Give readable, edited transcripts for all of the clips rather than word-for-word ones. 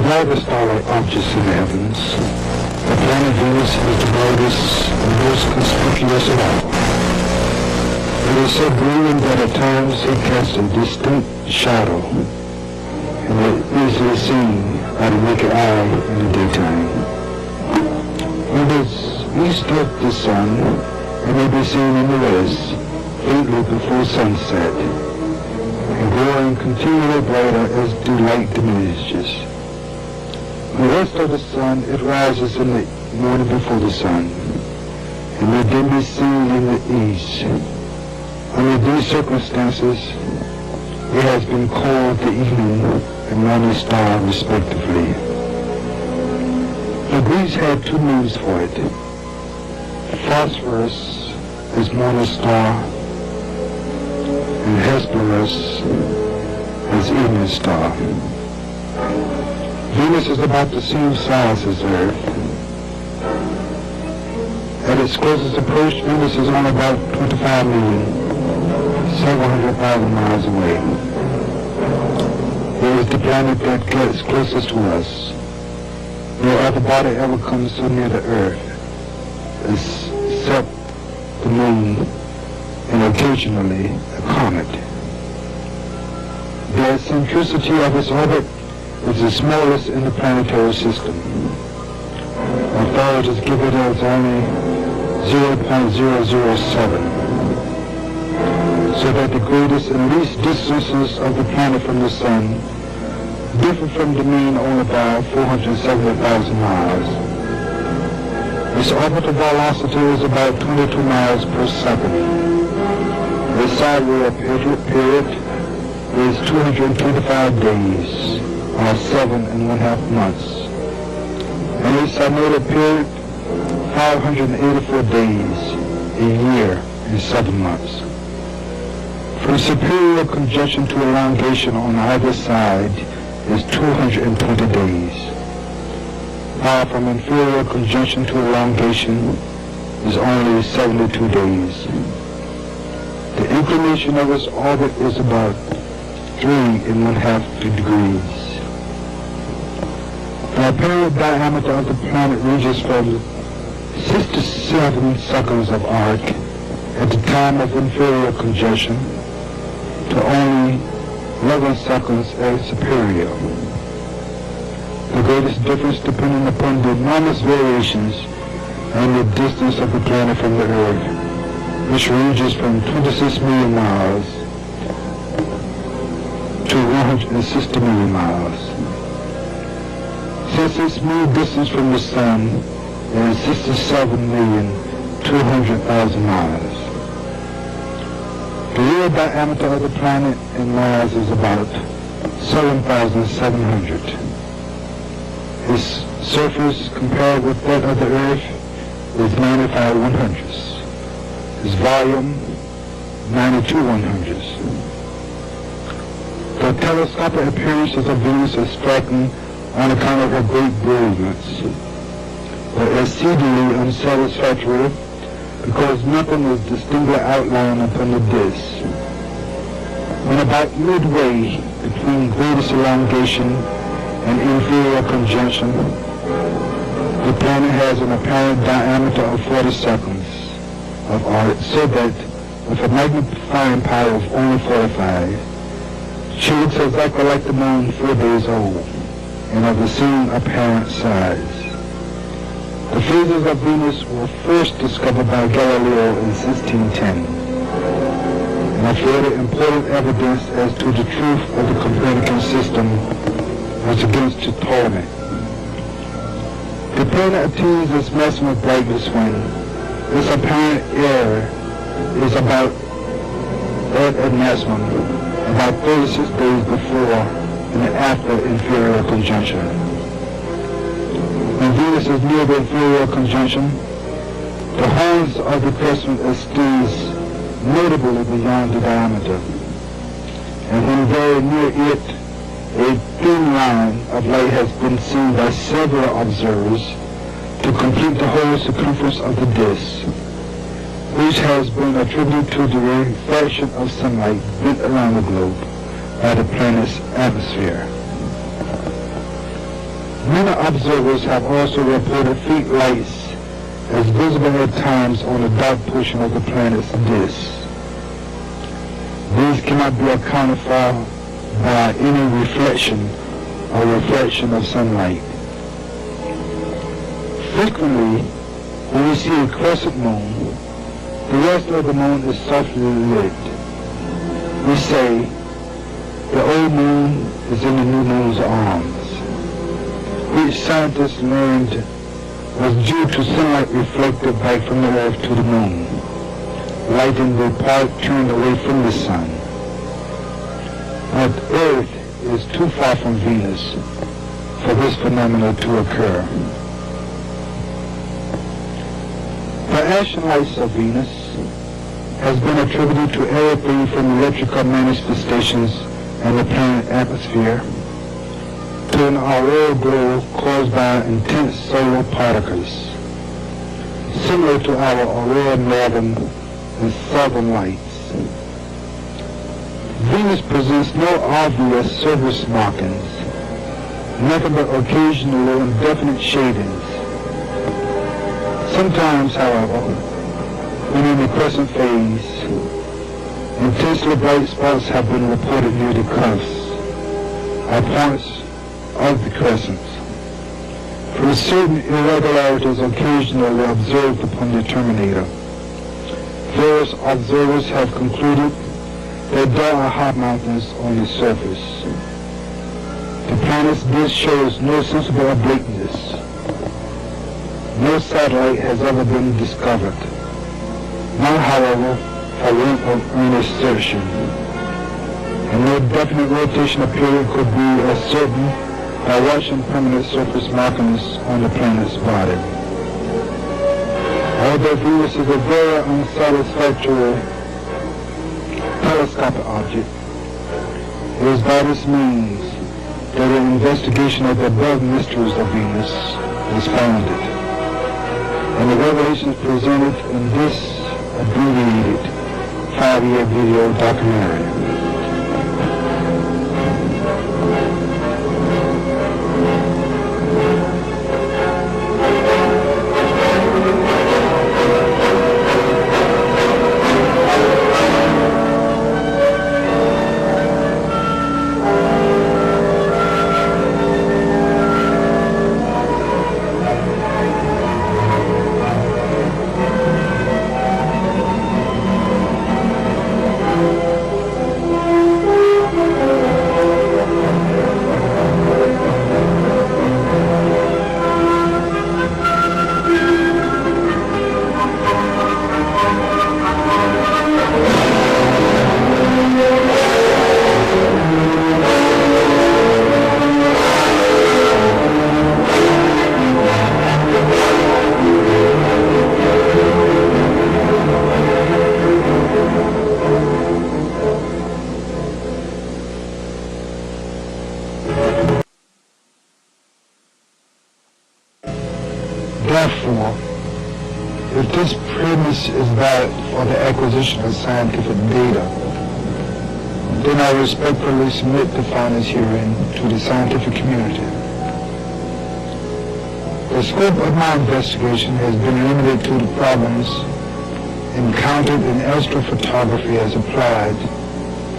largest starlight objects in the heavens, the planet Venus is the brightest and most conspicuous of all. It is so brilliant that at times it casts a distinct shadow, and it is easily seen by the naked eye in the daytime. When it is east of the sun, it may be seen in the west, faintly before sunset, and growing continually brighter as the light diminishes. When west of the sun, it rises in the morning before the sun, and may then be seen in the east. Under these circumstances, it has been called the evening and morning star respectively. The Greeks had two names for it. Phosphorus is morning star, and Hesperus is evening star. Venus is about the same size as Earth. At its closest approach, Venus is only about 25,700,000 miles away. It is the planet that gets closest to us. No other body ever comes so near the Earth, except the Moon and occasionally a comet. The eccentricity of its orbit is the smallest in the planetary system. Authorities give it as only 0.007, so that the greatest and least distances of the planet from the Sun differ from the mean only by 470,000 miles. Its orbital velocity is about 22 miles per second. Its sidereal period is 225 days, or 7½ months. And its synodal period, 584 days, a year and 7 months. From superior conjunction to elongation on either side is 220 days, while from inferior conjunction to elongation is only 72 days. The inclination of its orbit is about 3½ degrees. The apparent diameter of the planet ranges from 6 to 7 seconds of arc at the time of inferior conjunction to only 11 seconds at superior. The greatest difference depending upon the enormous variations and the distance of the planet from the Earth, which ranges from 26 million miles to 160 million miles. Since its mean distance from the Sun is 67,200,000 miles. The real diameter of the planet in miles is about 7,700. Its surface compared with that of the Earth is 95/100ths. Its volume, 92/100ths. The telescopic appearances of Venus is striking on account of her great brilliance, but exceedingly unsatisfactory because nothing is distinctly outlined upon the disk. When about midway between greatest elongation and inferior conjunction, the planet has an apparent diameter of 40 seconds of arc, so that with a magnifying power of only 45, she looks exactly like the Moon 4 days old, and of the same apparent size. The phases of Venus were first discovered by Galileo in 1610, and afforded important evidence as to the truth of the Copernican system as against Ptolemy. The planet attains its maximum brightness when its apparent error is about at maximum, about 36 days before and after inferior conjunction. When Venus is near the inferior conjunction, the horns of the crescent extends notably beyond the diameter, and when very near it, a thin line of light has been seen by several observers to complete the whole circumference of the disk, which has been attributed to the refraction of sunlight bent around the globe by the planet's atmosphere. Many observers have also reported faint lights as visible at times on the dark portion of the planet's disk. These cannot be accounted for by any reflection or refraction of sunlight. Frequently, when we see a crescent moon, the rest of the moon is softly lit. We say, the old moon is in the new moon's arms, which scientists learned was due to sunlight reflected back from the earth to the moon, lighting the part turned away from the sun. But Earth is too far from Venus for this phenomenon to occur. The ashen lights of Venus has been attributed to everything from electrical manifestations in the planet's atmosphere to an auroral glow caused by intense solar particles, similar to our aurora northern and southern lights. Venus presents no obvious surface markings, nothing but occasional indefinite shadings. Sometimes, however, when in the crescent phase, intensely bright spots have been reported near the cusps, or points of the crescents, with certain irregularities occasionally observed upon the terminator. Various observers have concluded that there are hot mountains on the surface. The planet's disk shows no sensible obliqueness. No satellite has ever been discovered. None, however, for want of earnest searching. And no definite rotational period could be ascertained by watching permanent surface markings on the planet's body. Although Venus is a very unsatisfactory telescopic object, it is by this means that an investigation of the above mysteries of Venus is founded, and the revelations presented in this abbreviated 5-year video documentary. Therefore, if this premise is valid for the acquisition of scientific data, then I respectfully submit the findings herein to the scientific community. The scope of my investigation has been limited to the problems encountered in astrophotography as applied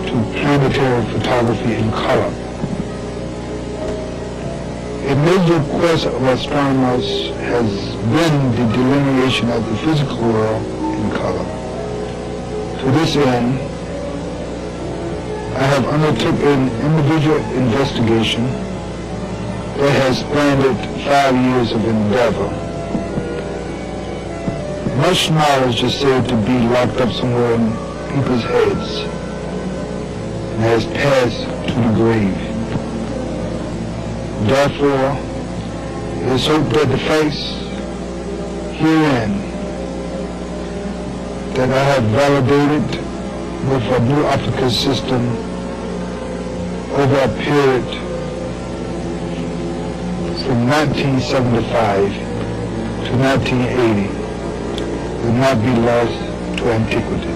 to planetary photography in color. A major quest of astronomers has been the delineation of the physical world in color. To this end, I have undertaken an individual investigation that has spanned 5 years of endeavor. Much knowledge is said to be locked up somewhere in people's heads and has passed to the grave. Therefore, it is hoped that the facts herein that I have validated with a new optical system over a period from 1975 to 1980 will not be lost to antiquity.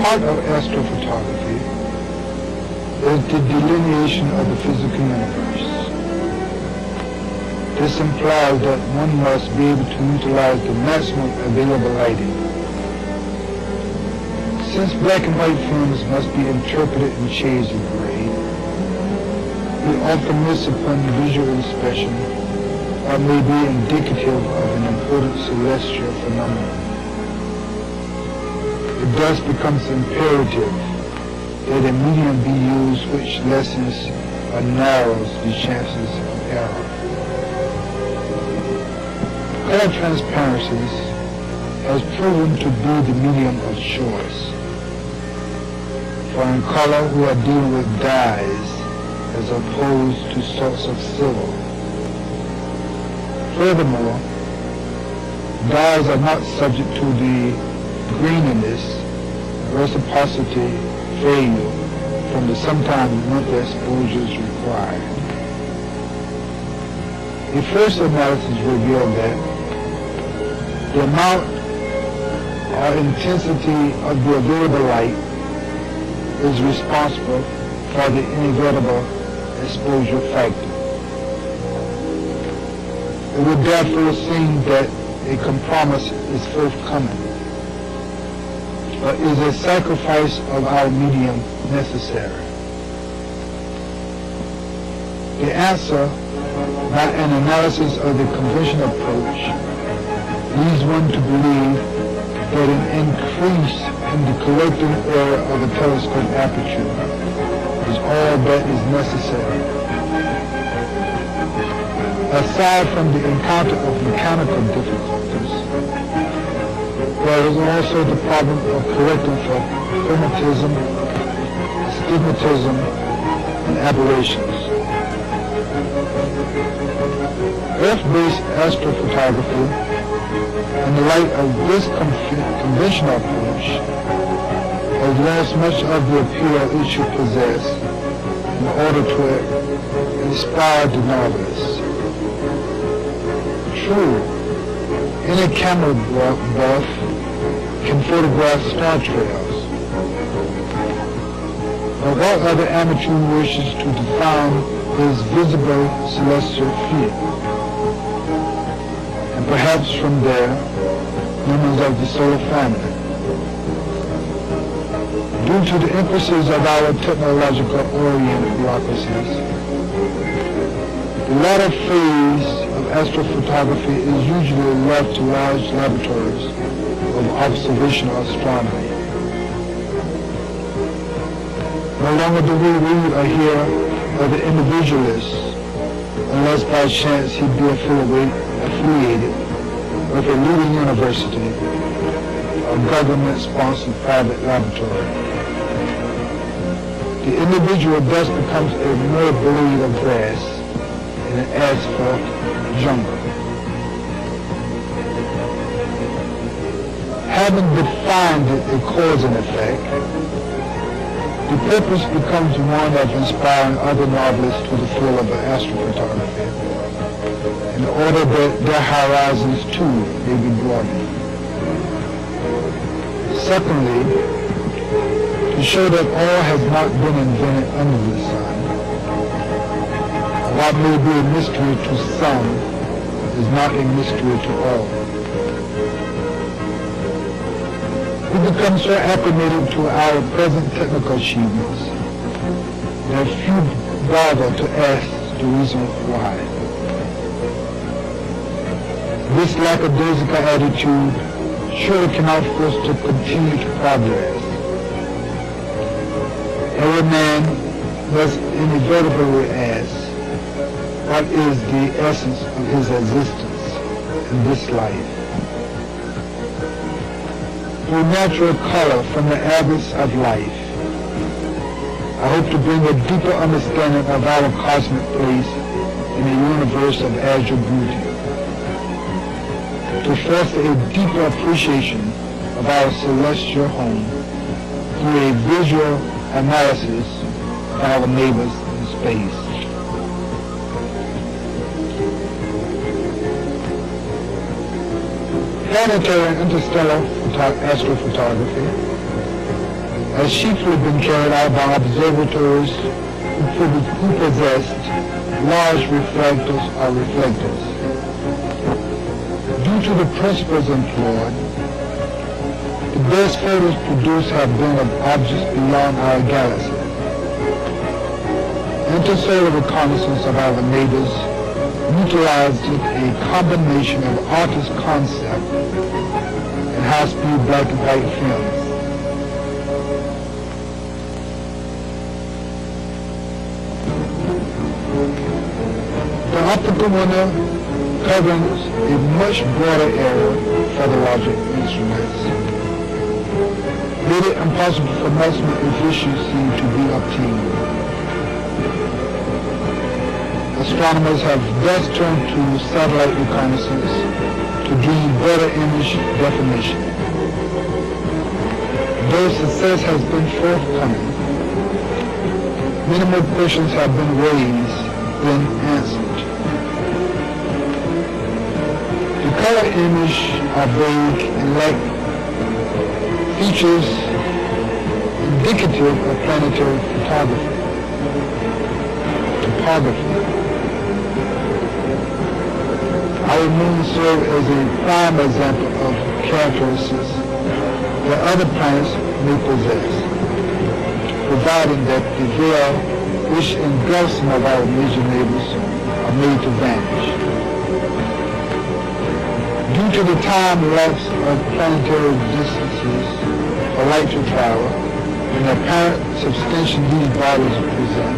part of astrophotography is the delineation of the physical universe. This implies that one must be able to utilize the maximum available lighting. Since black and white films must be interpreted in shades of gray, we often miss upon visual inspection what may be indicative of an important celestial phenomenon. It thus becomes imperative that a medium be used which lessens or narrows the chances of error. Color transparencies has proven to be the medium of choice. For in color we are dealing with dyes as opposed to salts of silver. Furthermore, dyes are not subject to the graininess, reciprocity failure from the sometimes monthly exposures required. A first analysis revealed that the amount or intensity of the available light is responsible for the inevitable exposure factor. It would therefore seem that a compromise is forthcoming. But is a sacrifice of our medium necessary? The answer, by an analysis of the conventional approach, leads one to believe that an increase in the collecting area of the telescope aperture is all that is necessary. Aside from the encounter of mechanical difficulties, there is also the problem of correcting for chromatism, astigmatism, and aberrations. Earth-based astrophotography, in the light of this conventional approach, has lost much of the appeal it should possess in order to inspire the novice. True, any camera buff can photograph star trails, but what other amateur wishes to define his visible celestial field? And perhaps from there, members of the solar family. Due to the emphasis of our technological-oriented bureaucracies, the latter phase of astrophotography is usually left to large laboratories of observational astronomy. No longer do we read or hear of the individualist, unless by chance he be affiliated with a leading university or government-sponsored private laboratory. The individual thus becomes a mere blade of grass in an asphalt jungle. Having defined a cause and effect, the purpose becomes one of inspiring other novelists to the field of astrophotography, in order that their horizons too may be broadened. Secondly, to show that all has not been invented under the sun. What may be a mystery to some is not a mystery to all. We become so acclimated to our present technical achievements that few bother to ask the reason why. This lackadaisical attitude surely cannot force to continue to progress. Every man must inevitably ask, what is the essence of his existence in this life? Through natural color from the abyss of life, I hope to bring a deeper understanding of our cosmic place in a universe of azure beauty, to foster a deeper appreciation of our celestial home through a visual analysis of our neighbors in space. Planetary and interstellar astrophotography has chiefly been carried out by observatories who possessed large refractors or reflectors. Due to the principles employed, the best photos produced have been of objects beyond our galaxy. Interstellar reconnaissance of our neighbors utilized a combination of artist concept and high-speed black and white films. The optical window covers a much broader area for the larger instruments, made it impossible for maximum efficiency to be obtained. Astronomers have thus turned to satellite reconnaissance to gain better image definition. Though success has been forthcoming, many more questions have been raised than answered. The color image are vague and lack features indicative of planetary topography. Our moon serves as a prime example of characteristics that other planets may possess, providing that the veil which engulfs some of our major neighbors are made to vanish. Due to the time lapse of planetary distances for light to travel and the apparent substantial these bodies present,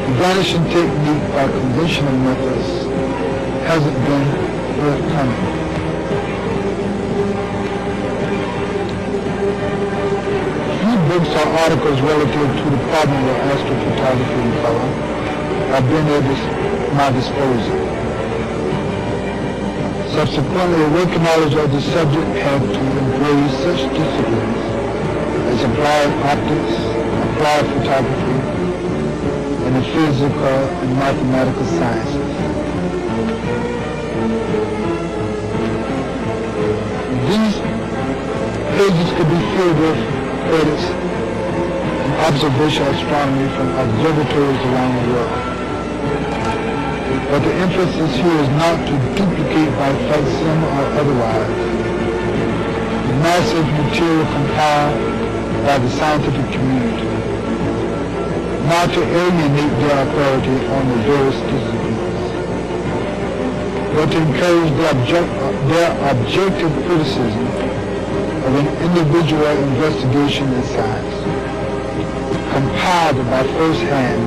the vanishing technique by conventional methods hasn't been forthcoming. Few books or articles relative to the problem of astrophotography in color have been at my disposal. Subsequently, a working knowledge of the subject had to embrace such disciplines as applied optics, applied photography, and the physical and mathematical sciences. These pages could be filled with credits and observational astronomy from observatories around the world. But the emphasis here is not to duplicate by facsimile or otherwise the massive material compiled by the scientific community, not to alienate their authority on the various disciplines, but to encourage their objective criticism of an individual investigation in science, compiled by first-hand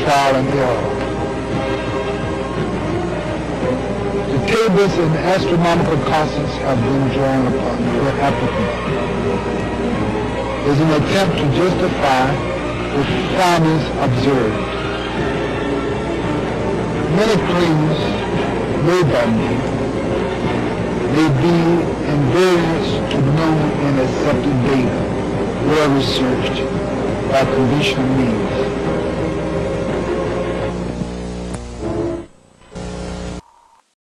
trial and error. The tables and astronomical constants have been drawn upon the applicant as an attempt to justify the findings observed. Many claims made by me may be in variance to known and accepted data, well researched by conventional means.